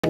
All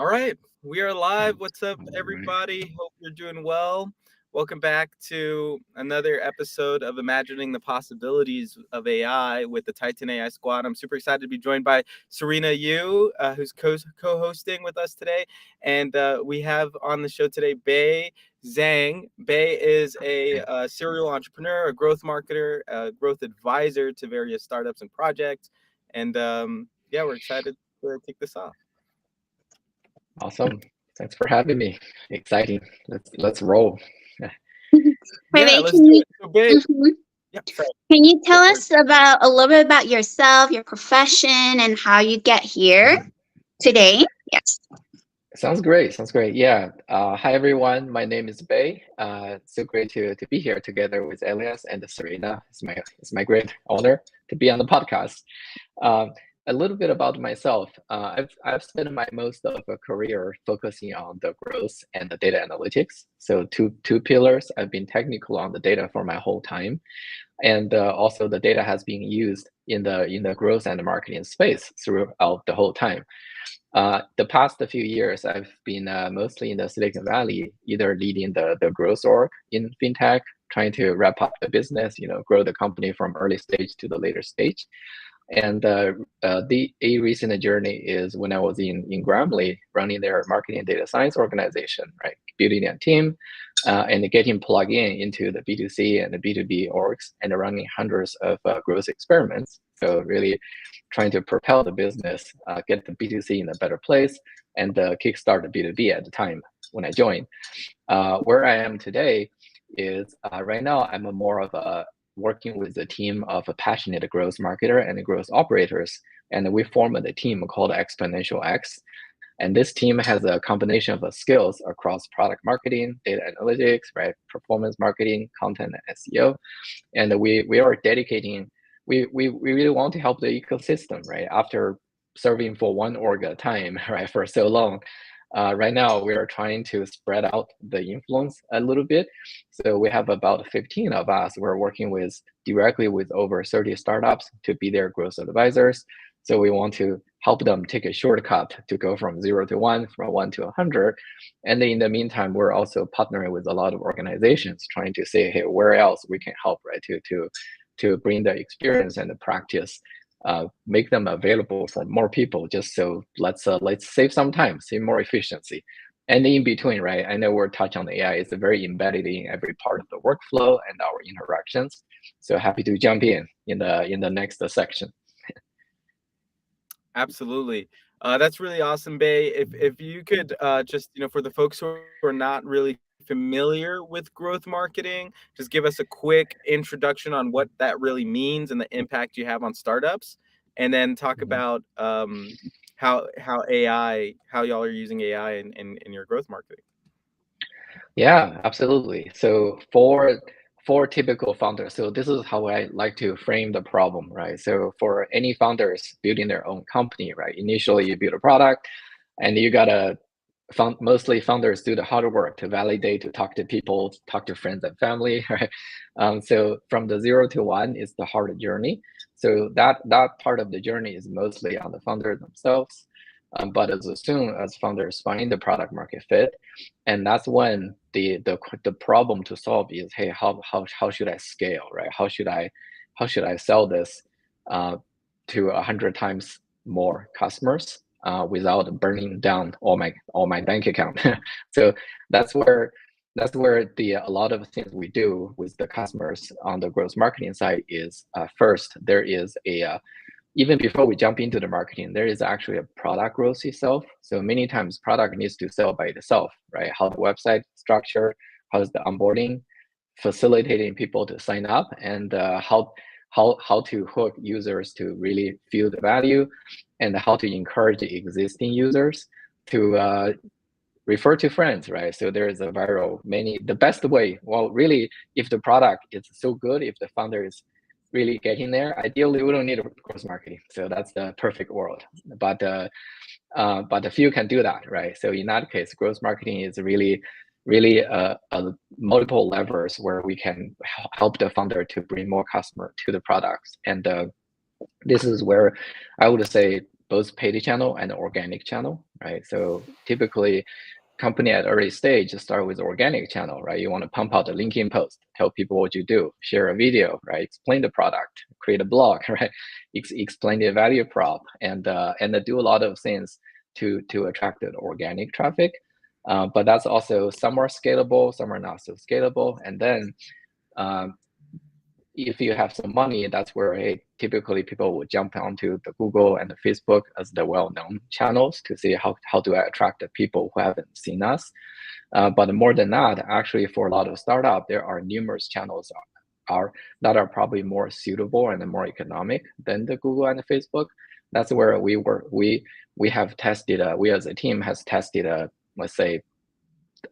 right, we are live. What's up, everybody? Hope you're doing well. Welcome back to another episode of Imagining the Possibilities of AI with the Titan AI Squad. I'm super excited to be joined by Serena Yu, who's co-hosting with us today. And we have on the show today, Bei Zhang. Bei is a serial entrepreneur, a growth marketer, a growth advisor to various startups and projects. And yeah, we're excited to kick this off. Awesome. Thanks for having me. Exciting. Let's roll. Yeah, let's do it. So, Bei, Can you tell us about a little bit about yourself, your profession, and how you get here today? Yes. Sounds great. Yeah. Hi everyone. My name is Bei. It's so great to be here together with Elias and Serena. It's my great honor to be on the podcast. A little bit about myself. I've spent my most of a career focusing on the growth and the data analytics. So two pillars. I've been technical on the data for my whole time, and also the data has been used in the growth and the marketing space throughout the whole time. The past few years, I've been mostly in the Silicon Valley, either leading the growth org in fintech, trying to wrap up the business, grow the company from early stage to the later stage. And a recent journey is when I was in Grammarly, running their marketing and data science organization, right? Building a team and getting plugged into the B2C and the B2B orgs and running hundreds of growth experiments. So really trying to propel the business, get the B2C in a better place, and kickstart the B2B at the time when I joined. Where I am today is right now I'm more of a working with a team of a passionate growth marketer and growth operators. And we formed a team called Exponential X. And this team has a combination of skills across product marketing, data analytics, right, performance marketing, content, and SEO. And we are dedicating, we really want to help the ecosystem, right? After serving for one org at a time, right, for so long. Right now, we are trying to spread out the influence a little bit. So we have about 15 of us. We're working directly with over 30 startups to be their growth advisors. So we want to help them take a shortcut to go from 0 to 1, from 1 to 100. And then in the meantime, we're also partnering with a lot of organizations trying to say, hey, where else we can help, right, to bring the experience and the practice, make them available for more people. Just so let's save some time, save more efficiency, and in between, right? I know we're touching on AI. It's very embedded in every part of the workflow and our interactions. So happy to jump in the next section. Absolutely. That's really awesome, Bei. If you could just, for the folks who are not really familiar with growth marketing, just give us a quick introduction on what that really means and the impact you have on startups, and then talk about how y'all are using AI in your growth marketing. Yeah, absolutely. So for typical founders, so this is how I like to frame the problem, right? So for any founders building their own company, right? Initially, you build a product, and you gotta mostly founders do the hard work to validate, to talk to people, talk to friends and family, right? So from the 0 to 1 is the hard journey. So that part of the journey is mostly on the founders themselves. But as soon as founders find the product market fit, and that's when the problem to solve is, hey, how should I scale, right? How should I sell this to 100 times more customers without burning down all my bank account? So that's where a lot of things we do with the customers on the growth marketing side is first, there is even before we jump into the marketing, there is actually a product growth itself. So many times product needs to sell by itself, right? How the website structure, how is the onboarding, facilitating people to sign up, and how to hook users to really feel the value, and how to encourage the existing users to refer to friends, right? So there is a viral the best way. Well, really, if the product is so good, if the founder is really getting there, ideally we don't need cross marketing. So that's the perfect world. But a few can do that, right? So in that case, growth marketing is really a multiple levers where we can help the founder to bring more customer to the products. And this is where I would say both paid channel and organic channel, right? So typically company at early stage start with organic channel, right? You want to pump out a LinkedIn post, tell people what you do, share a video, right? Explain the product, create a blog, right? Explain the value prop, and do a lot of things to attract the organic traffic. But that's also some are scalable, some are not so scalable. And then if you have some money, that's where typically people will jump onto the Google and the Facebook as the well-known channels to see how do I attract the people who haven't seen us. But more than that, actually, for a lot of startups, there are numerous channels that are probably more suitable and more economic than the Google and the Facebook. That's where we have tested. We as a team has tested, let's say,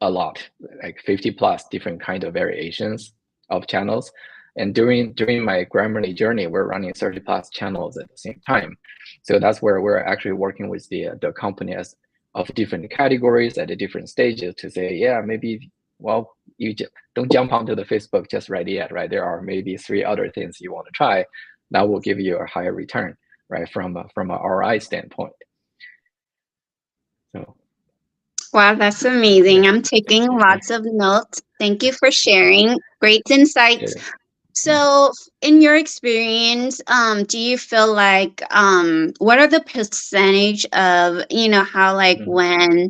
a lot, like 50 plus different kind of variations of channels. And during my Grammarly journey, we're running 30 plus channels at the same time. So that's where we're actually working with the companies of different categories at the different stages to say, yeah, maybe, well, you just don't jump onto the Facebook just right yet, right? There are maybe 3 other things you want to try that will give you a higher return, right? From a ROI standpoint. So. Wow, that's amazing. I'm taking lots of notes. Thank you for sharing. Great insights. Yeah. So, in your experience, do you feel like what are the percentage of, how like when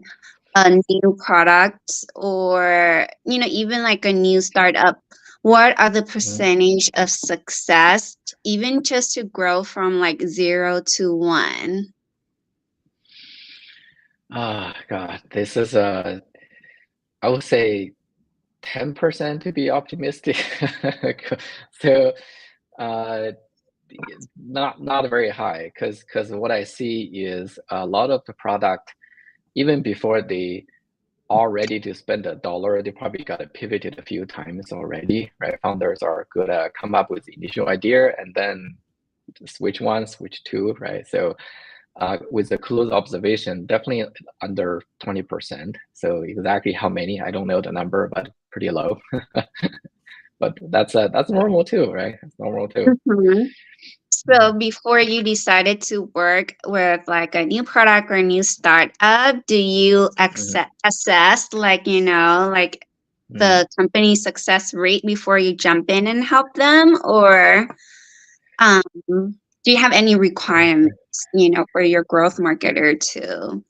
a new product or even like a new startup, what are the percentage of success, even just to grow from like 0 to 1? Oh God, this is I would say 10% to be optimistic. So not very high, because what I see is a lot of the product, even before they are ready to spend $1, they probably got it pivoted a few times already, right? Founders are good at come up with the initial idea and then switch 1, switch 2, right? So with the close observation, definitely under 20%. So exactly how many, I don't know the number, but pretty low. But that's normal too, right? That's normal too. Mm-hmm. So before you decided to work with like a new product or a new startup, do you assess like, like the company's success rate before you jump in and help them? Or do you have any requirements, for your growth marketer to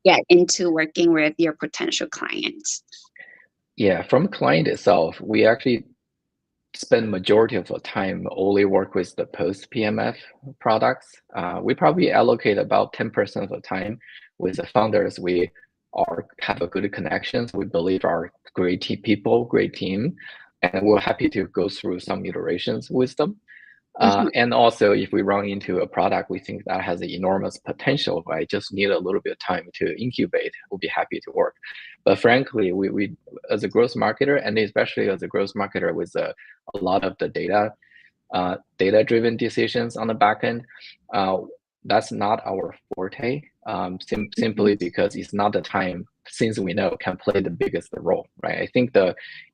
get into working with your potential clients? Yeah, from client itself, we actually spend majority of the time only work with the post PMF products. We probably allocate about 10% of the time with the founders we have a good connections. We believe are great people, great team, and we're happy to go through some iterations with them. And also, if we run into a product we think that has an enormous potential, right, just need a little bit of time to incubate, we'll be happy to work. But frankly, we as a growth marketer, and especially as a growth marketer with a lot of the data-driven decisions on the back end, that's not our forte, simply because it's not the time, since we know, can play the biggest role, right? I think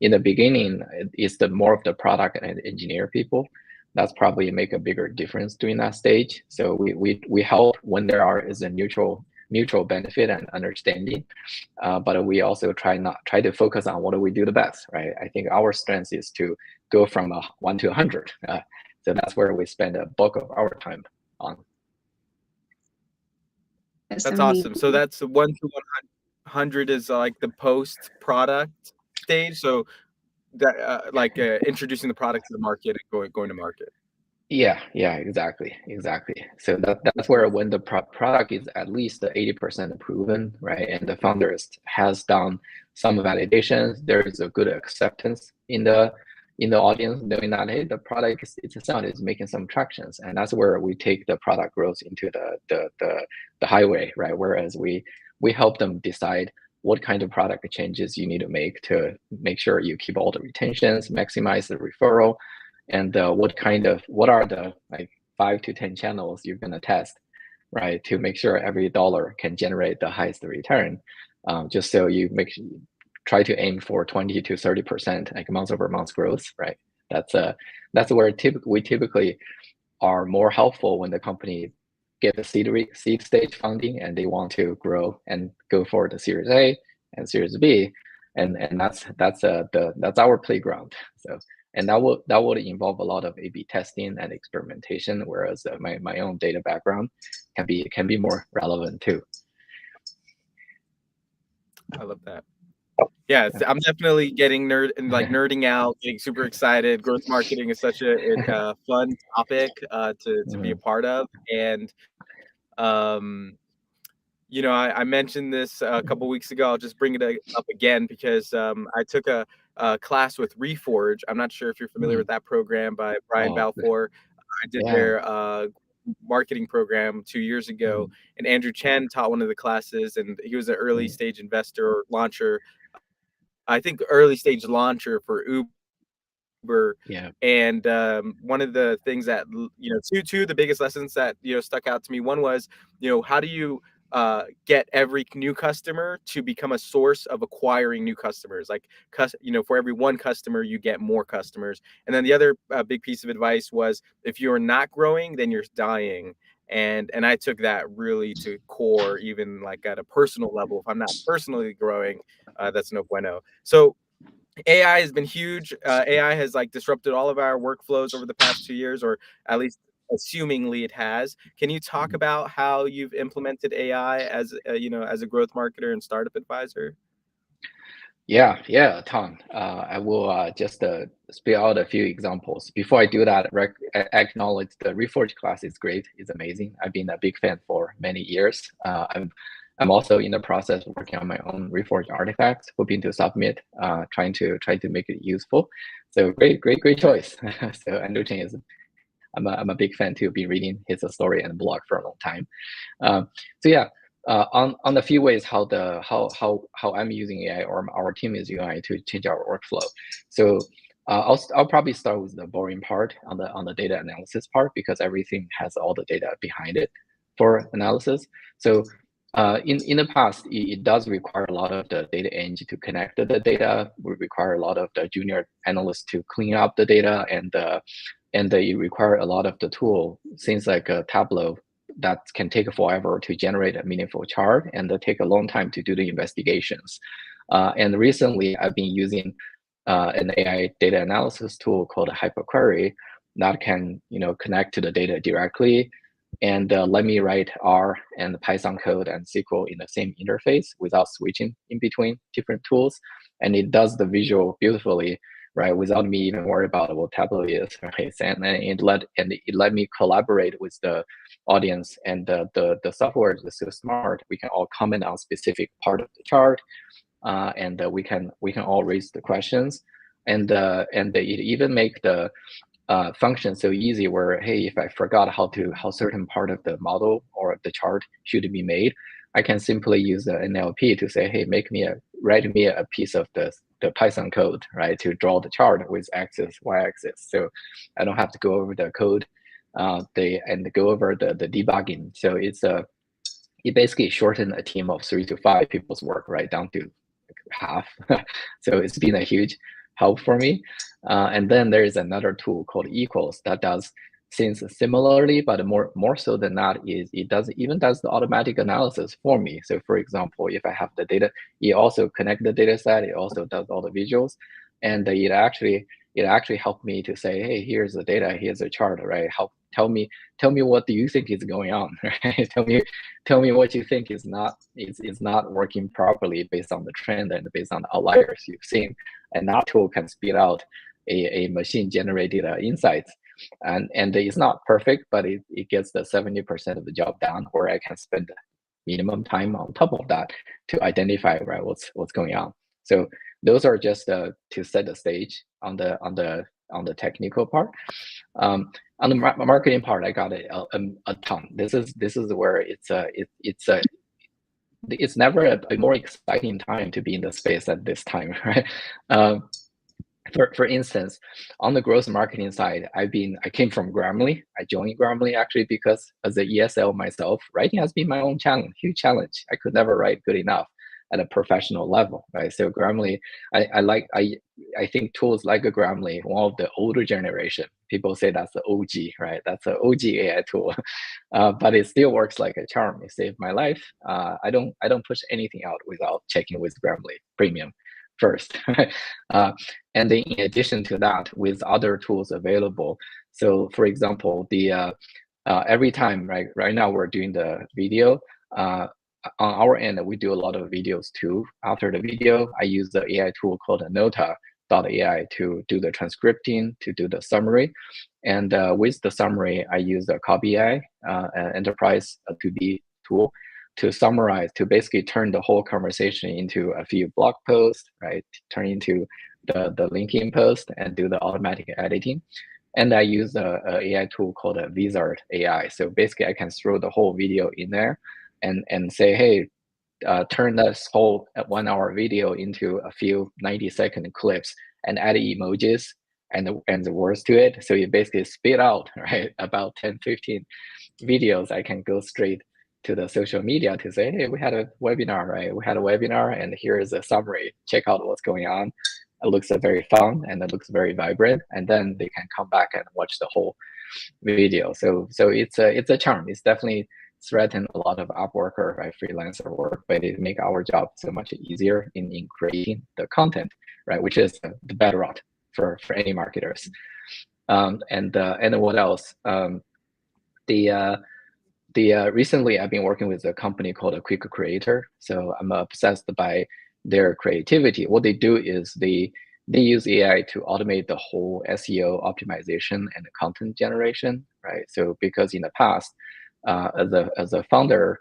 in the beginning, it's more of the product and engineer people. That's probably make a bigger difference during that stage. So we help when there is a mutual benefit and understanding, but we also try to focus on what do we do the best, right? I think our strength is to go from 1 to 100. So that's where we spend a bulk of our time on. That's awesome. So that's 1 to 100 is like the post product stage. So that like introducing the product to the market and going to market. Yeah, exactly. So that's where when the product is at least 80% proven, right, and the founders has done some validations, there is a good acceptance in the audience, knowing that hey, the product itself is making some tractions, and that's where we take the product growth into the highway, right? Whereas we help them decide what kind of product changes you need to make to make sure you keep all the retentions, maximize the referral, and what are the like 5 to 10 channels you're going to test, right, to make sure every dollar can generate the highest return. Just so you try to aim for 20 to 30% like month over month growth, right? That's where we typically are more helpful when the company get the seed stage funding and they want to grow and go for the Series A and Series B, and that's our playground. So and that would involve a lot of A/B testing and experimentation, whereas my own data background can be more relevant too. I love that. Yeah, I'm definitely getting nerding out, getting super excited. Growth marketing is such a fun topic to be a part of, and you know, I mentioned this a couple weeks ago. I'll just bring it up again because I took a class with Reforge. I'm not sure if you're familiar with that program by Brian Balfour. I did their marketing program 2 years ago, and Andrew Chen taught one of the classes, and he was an early stage investor or launcher. I think early stage launcher for Uber. Yeah. And one of the things that, you know, two of the biggest lessons that, you know, stuck out to me. One was, you know, how do you get every new customer to become a source of acquiring new customers? Like, you know, for every one customer, you get more customers. And then the other big piece of advice was, if you're not growing, then you're dying. And I took that really to core, even like at a personal level. If I'm not personally growing, that's no bueno. So AI has been huge. AI has like disrupted all of our workflows over the past 2 years, or at least assumingly it has. Can you talk about how you've implemented AI as you know, as a growth marketer and startup advisor? Yeah, a ton. I will just spit out a few examples. Before I do that, acknowledge the Reforge class is great. It's amazing. I've been a big fan for many years. I'm also in the process of working on my own Reforge artifacts, hoping to submit, trying to make it useful. So great choice. So Andrew Chen is, I'm a big fan too. Been reading his story and blog for a long time. So yeah. On the few ways how I'm using AI or our team is using AI to change our workflow. So I'll probably start with the boring part on the data analysis part, because everything has all the data behind it for analysis. So in the past, it does require a lot of the data engine to connect the data. We require a lot of the junior analysts to clean up the data, and it require a lot of the tool, things like Tableau, that can take forever to generate a meaningful chart, and take a long time to do the investigations. And recently, I've been using an AI data analysis tool called HyperQuery that can, you know, connect to the data directly and let me write R and Python code and SQL in the same interface without switching in between different tools. And it does the visual beautifully, right, without me even worry about what Tableau is, right? And it let me collaborate with the audience, and the software is so smart. We can all comment on specific part of the chart, and we can all raise the questions, and it even make the function so easy where, hey, if I forgot how certain part of the model or the chart should be made, I can simply use the NLP to say, hey, write me a piece of the Python code, right, to draw the chart with axis, y-axis. So I don't have to go over the code, and go over the debugging. So it basically shortened a team of 3 to 5 people's work right down to half. So it's been a huge help for me. And then there is another tool called Equals that does things similarly, but more so than that is it does the automatic analysis for me. So for example, if I have the data, it also connects the data set. It also does all the visuals, and it actually helped me to say, hey, here's the data, here's the chart, right? Tell me what do you think is going on, right? Tell me what you think is not working properly based on the trend and based on the outliers you've seen. And that tool can spit out a machine generated insights. And it's not perfect, but it gets the 70% of the job done, where I can spend minimum time on top of that to identify, right, what's going on. So those are just to set the stage on the technical part. On the marketing part, I got a ton. This is where it's it's never a more exciting time to be in the space at this time, right? Um, for instance, on the growth marketing side, I came from Grammarly. I joined Grammarly actually because as an ESL myself, writing has been my own challenge, huge challenge. I could never write good enough at a professional level, right? So Grammarly, I think tools like a Grammarly, one of the older generation, people say that's the OG, right? That's an OG AI tool, but it still works like a charm. It saved my life. I don't push anything out without checking with Grammarly Premium first. uh, and then in addition to that, with other tools available, so for example, the every time right now we're doing the video, on our end we do a lot of videos too. After the video, I use the AI tool called Nota.ai to do the transcripting, to do the summary, and with the summary I use the Copy AI an enterprise 2D tool to summarize, to basically turn the whole conversation into a few blog posts, right? Turn into the linking post and do the automatic editing. And I use a AI tool called a Wizard AI. So basically I can throw the whole video in there and say, hey, turn this whole 1 hour video into a few 90-second clips and add emojis and the words to it. So you basically spit out, right, about 10, 15 videos. I can go straight to the social media to say, hey, we had a webinar, right? We had a webinar and here is a summary. Check out what's going on. It looks very fun and it looks very vibrant. And then they can come back and watch the whole video. So it's a charm. It's definitely threatened a lot of Up worker, right, freelancer work, but it make our job so much easier in creating the content, right, which is the bedrock for any marketers. And what else? Recently I've been working with a company called a Quick Creator. So I'm obsessed by their creativity. What they do is they use AI to automate the whole SEO optimization and the content generation, right? So because in the past, as a founder,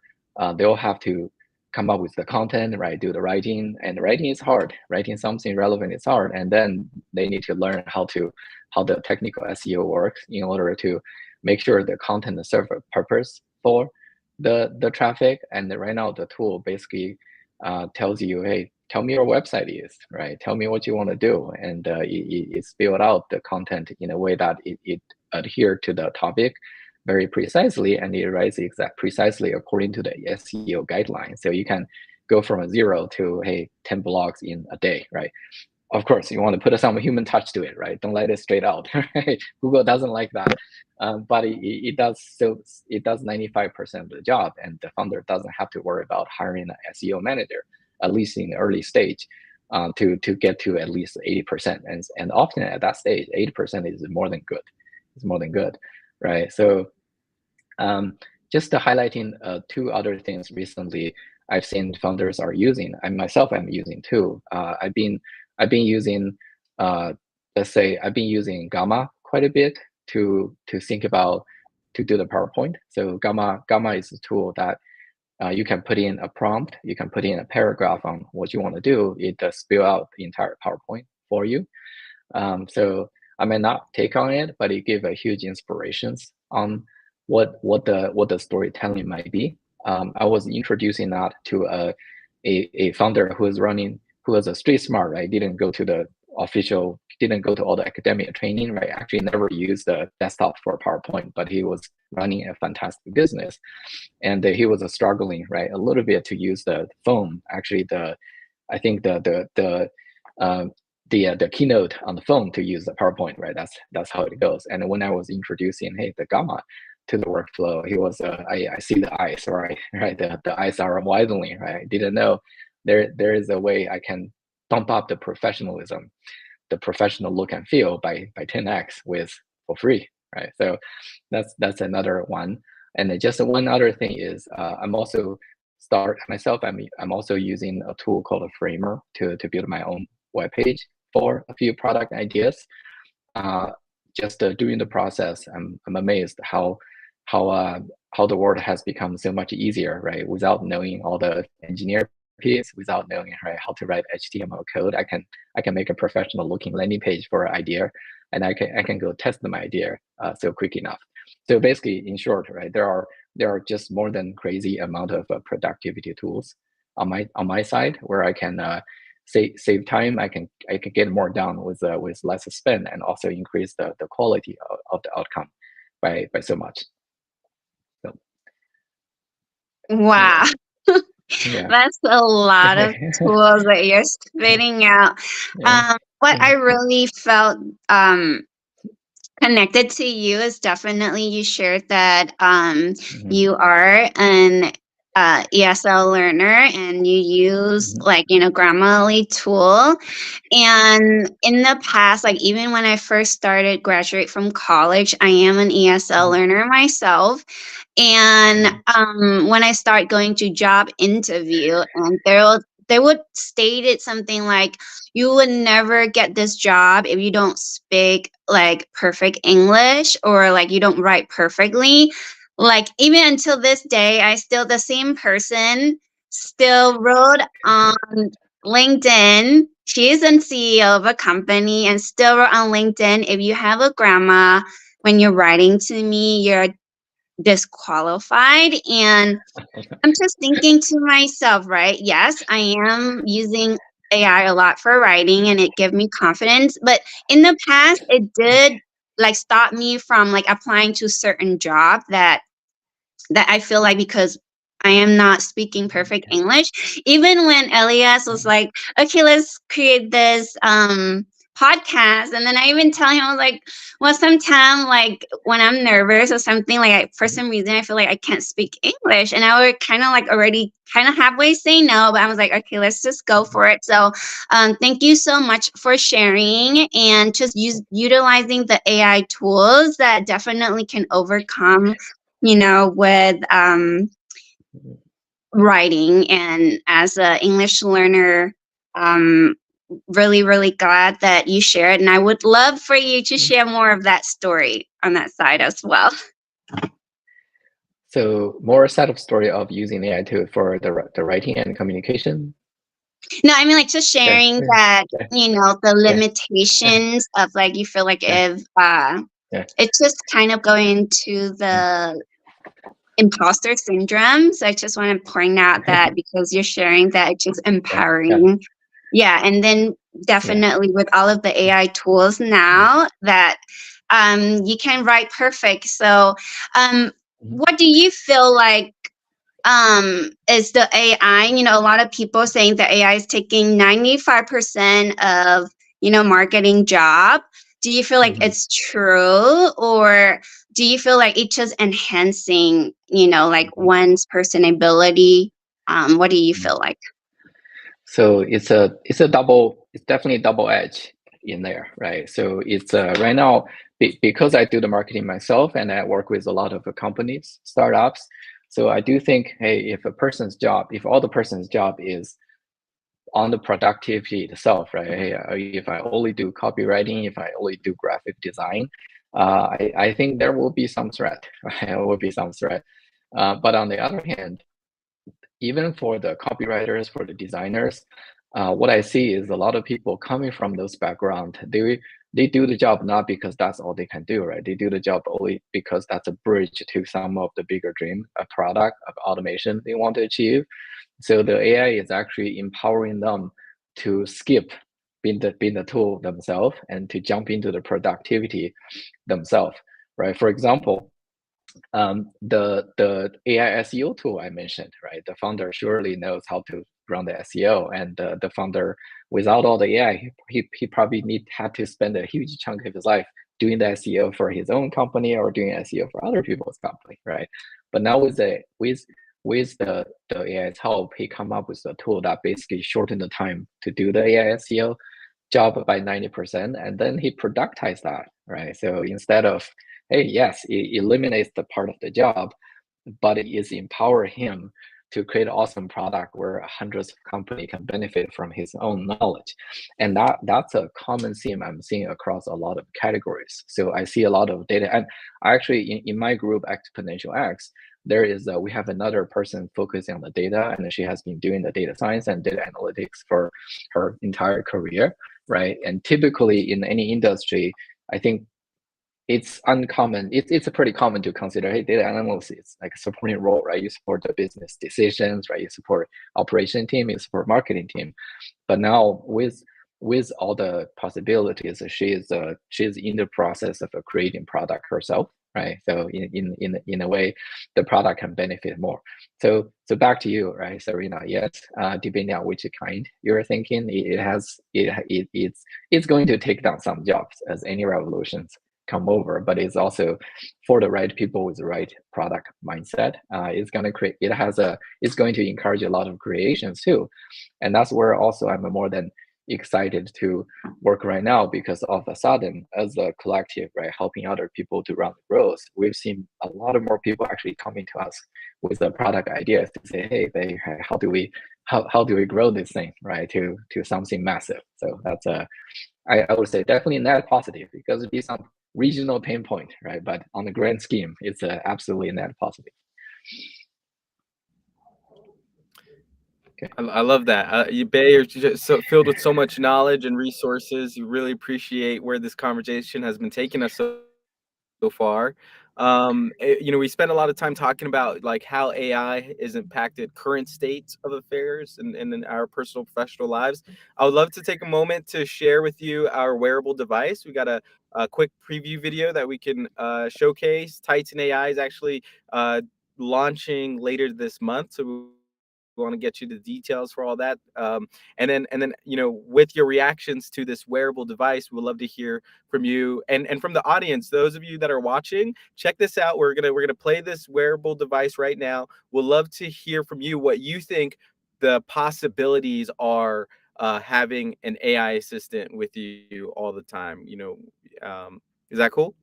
they'll have to come up with the content, right? Do the writing, and writing is hard. Writing something relevant is hard, and then they need to learn how the technical SEO works in order to make sure the content serves a purpose for the traffic. And right now the tool basically tells you, hey, tell me your website is, right? Tell me what you want to do. And it spelled out the content in a way that it adhere to the topic very precisely, and it writes precisely according to the SEO guidelines. So you can go from a 0 to, hey, 10 blogs in a day, right? Of course, you want to put some human touch to it, right? Don't let it straight out. Right? Google doesn't like that, but it does. So it does 95% of the job, and the founder doesn't have to worry about hiring an SEO manager, at least in the early stage, to get to at least 80%. And often at that stage, 80% is more than good. It's more than good, right? So just highlighting two other things recently I've seen founders are using. I myself am using too. I've been using, let's say, I've been using Gamma quite a bit to think about, to do the PowerPoint. So Gamma is a tool that you can put in a prompt, you can put in a paragraph on what you want to do. It does spill out the entire PowerPoint for you. So I may not take on it, but it gives a huge inspirations on what the storytelling might be. I was introducing that to a founder who was a street smart, right? Didn't go to all the academic training, right? Actually never used the desktop for PowerPoint, but he was running a fantastic business. And he was struggling, right, a little bit to use the phone. Actually, I think the keynote on the phone to use the PowerPoint, right? That's how it goes. And when I was introducing, hey, the Gamma to the workflow, he was, I see the eyes, right? The eyes are widening, right? I didn't know there is a way I can bump up the professionalism, the professional look and feel by 10x for free, right? So that's another one. And then just one other thing is I'm also using a tool called a Framer to build my own web page for a few product ideas. Just during the process, I'm amazed how the world has become so much easier, right? Without knowing all the engineer piece, without knowing, right, how to write HTML code, I can make a professional looking landing page for an idea, and I can go test my idea so quick enough. So basically, in short, right, there are just more than crazy amount of productivity tools on my side, where I can save time. I can get more done with less spend, and also increase the quality of the outcome by so much. So Wow. yeah. That's a lot of tools that you're spitting out. Yeah. What I really felt connected to you is definitely you shared that you are an ESL learner and you use like Grammarly tool. And in the past, like even when I first started graduate from college, I am an ESL learner myself. And when I start going to job interview, and they would state it something like, you would never get this job if you don't speak like perfect English, or like you don't write perfectly. Like even until this day, I still the same person still wrote on LinkedIn. She is a CEO of a company and still wrote on LinkedIn, if you have a grammar when you're writing to me, you're disqualified. And I'm just thinking to myself, right? Yes, I am using AI a lot for writing and it gave me confidence. But in the past, it did like stop me from like applying to certain job that I feel like, because I am not speaking perfect English. Even when Elias was like, okay, let's create this podcast. And then I even tell him, I was like, well, sometimes like when I'm nervous or something, like for some reason I feel like I can't speak English. And I would kind of like already kind of halfway say no, but I was like, okay, let's just go for it. So thank you so much for sharing and just utilizing the AI tools that definitely can overcome with writing. And as an English learner, really, really glad that you shared. And I would love for you to share more of that story on that side as well. So more set of story of using AI tool for the writing and communication. No, I mean like just sharing that, the limitations of like, you feel like if it's just kind of going into the imposter syndrome. So I just want to point out that because you're sharing that, it's just empowering. Yeah. And then definitely with all of the AI tools now that you can write perfect. So what do you feel like is the AI, a lot of people saying that AI is taking 95% of, marketing job. Do you feel like it's true, or do you feel like it's just enhancing, like one's personability? What do you feel like? So it's definitely double edge in there, right? So it's right now, because I do the marketing myself and I work with a lot of companies, startups. So I do think, hey, if all the person's job is on the productivity itself, right? Hey, if I only do copywriting, if I only do graphic design, I think there will be some threat, right? There will be some threat. But on the other hand, even for the copywriters, for the designers, what I see is a lot of people coming from those backgrounds. They do the job not because that's all they can do, right? They do the job only because that's a bridge to some of the bigger dream, a product of automation they want to achieve. So the AI is actually empowering them to skip being the tool themselves and to jump into the productivity themselves, right? For example, the AI SEO tool I mentioned, right? The founder surely knows how to run the SEO, and the founder, without all the AI, he probably had to spend a huge chunk of his life doing the SEO for his own company or doing SEO for other people's company, right? But now with the AI's help, he come up with a tool that basically shortened the time to do the AI SEO job by 90%, and then he productized that, right? So instead of, hey, yes, it eliminates the part of the job, but it is empower him to create an awesome product where hundreds of companies can benefit from his own knowledge. And that's a common theme I'm seeing across a lot of categories. So I see a lot of data, and actually in my group Exponential X, we have another person focusing on the data, and she has been doing the data science and data analytics for her entire career, right? And typically in any industry, I think it's uncommon. It's a pretty common to consider. Hey, data analyst is like a supporting role, right? You support the business decisions, right? You support operation team, you support marketing team. But now with all the possibilities, she's in the process of creating product herself, right? So in a way, the product can benefit more. So back to you, right, Serena? Yes, depending on which kind you're thinking, it's going to take down some jobs as any revolutions come over, but it's also for the right people with the right product mindset. It's going to create. It's going to encourage a lot of creations too, and that's where also I'm more than excited to work right now, because all of a sudden, as a collective, right, helping other people to run the growth, we've seen a lot of more people actually coming to us with the product ideas to say, hey, how do we grow this thing, right, to something massive? So that's I would say definitely net positive, because it'd be some regional pain point, right? But on the grand scheme, it's absolutely net positive. Okay. I love that. You, Bay, you're just so filled with so much knowledge and resources. You really appreciate where this conversation has been taking us so far. We spend a lot of time talking about like how AI has impacted current states of affairs and in our personal professional lives. I would love to take a moment to share with you our wearable device. We got a quick preview video that we can showcase. Titan AI is actually launching later this month, so we want to get you the details for all that. And then with your reactions to this wearable device, we'd love to hear from you and from the audience. Those of you that are watching, check this out. We're gonna play this wearable device right now. We'd love to hear from you what you think the possibilities are having an AI assistant with you all the time. Is that cool?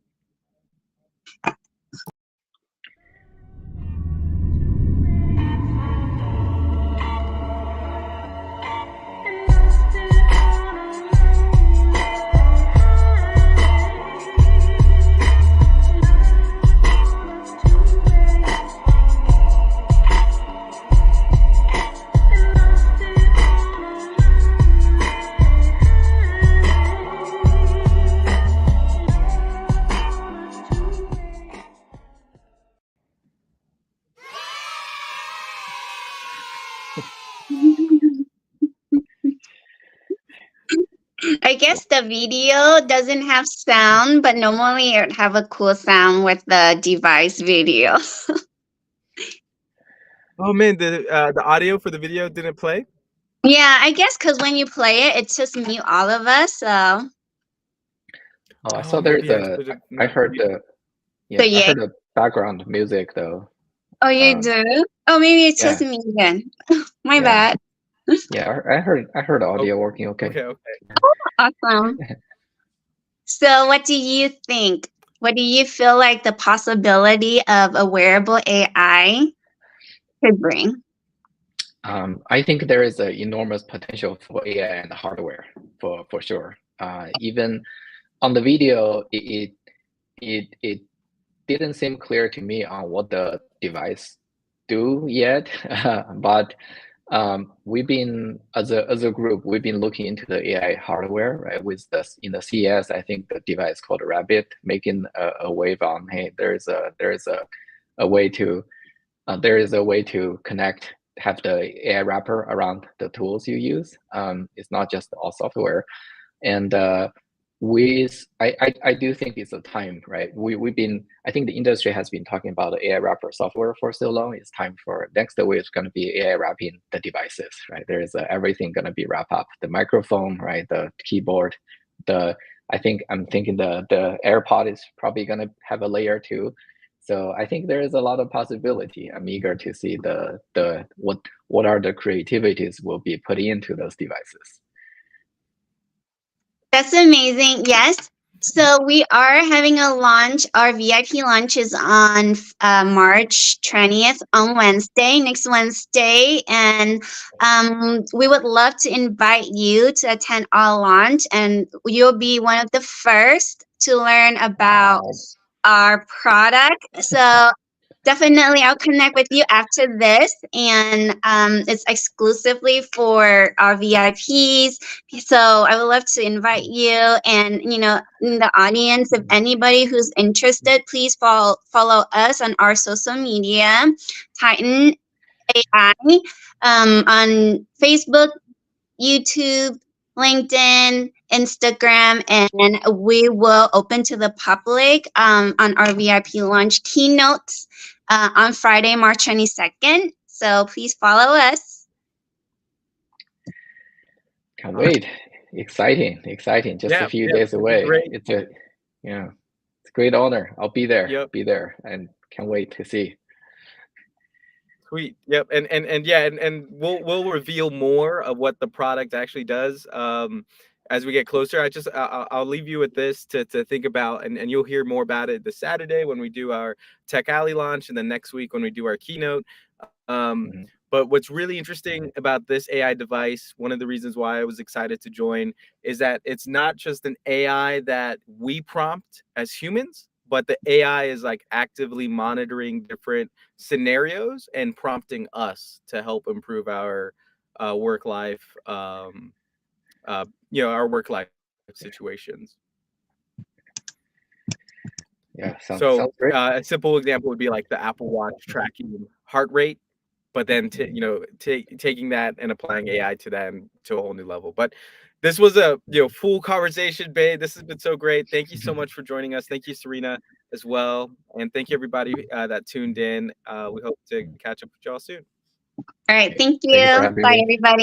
I guess the video doesn't have sound, but normally it would have a cool sound with the device video. Oh man, the audio for the video didn't play. Yeah, I guess because when you play it, it's just mute all of us. So. Oh, I saw there's I heard the I heard the background music though. Oh, you do? Oh, maybe it's just me then. My bad. Yeah, I heard audio working okay. Okay. Awesome. So what do you think? What do you feel like the possibility of a wearable AI could bring? I think there is an enormous potential for AI and hardware for sure. Even on the video, it didn't seem clear to me on what the device do yet, but we've been as a group, we've been looking into the AI hardware, right? With this in the CES, I think the device called Rabbit making a wave on, hey, there is a way to connect, have the AI wrapper around the tools you use. It's not just all software, and I do think it's a time, right? I think the industry has been talking about the AI wrapper software for so long. It's time for next wave is going to be AI wrapping the devices, right? There is everything going to be wrapped up, the microphone, right? The keyboard, I'm thinking the AirPod is probably going to have a layer too. So I think there is a lot of possibility. I'm eager to see what are the creativities will be put into those devices. That's amazing. Yes. So we are having a launch. Our VIP launch is on March 20th on Wednesday, next Wednesday. And we would love to invite you to attend our launch. And you'll be one of the first to learn about our product. So Definitely, I'll connect with you after this, and it's exclusively for our VIPs. So I would love to invite you, and in the audience, if anybody who's interested, please follow us on our social media, Titan AI, on Facebook, YouTube, LinkedIn, Instagram, and we will open to the public on our VIP launch keynotes on Friday, March 22nd. So please follow us. Can't wait. Exciting. Just a few days away. It's a great honor. I'll be there. And can't wait to see. Sweet. Yep. And we'll reveal more of what the product actually does as we get closer. I'll leave you with this to think about, and you'll hear more about it this Saturday when we do our Tech Alley launch, and then next week when we do our keynote. But what's really interesting about this AI device, one of the reasons why I was excited to join, is that it's not just an AI that we prompt as humans, but the AI is like actively monitoring different scenarios and prompting us to help improve our work life, our work life situations. Yeah. So sounds great. a simple example would be like the Apple Watch tracking heart rate, but then taking that and applying AI to that to a whole new level. But this was a full conversation, babe. This has been so great. Thank you so much for joining us. Thank you, Serena, as well, and thank you everybody that tuned in. We hope to catch up with y'all soon. All right, thank you. Thank you for having Bye, me. everybody.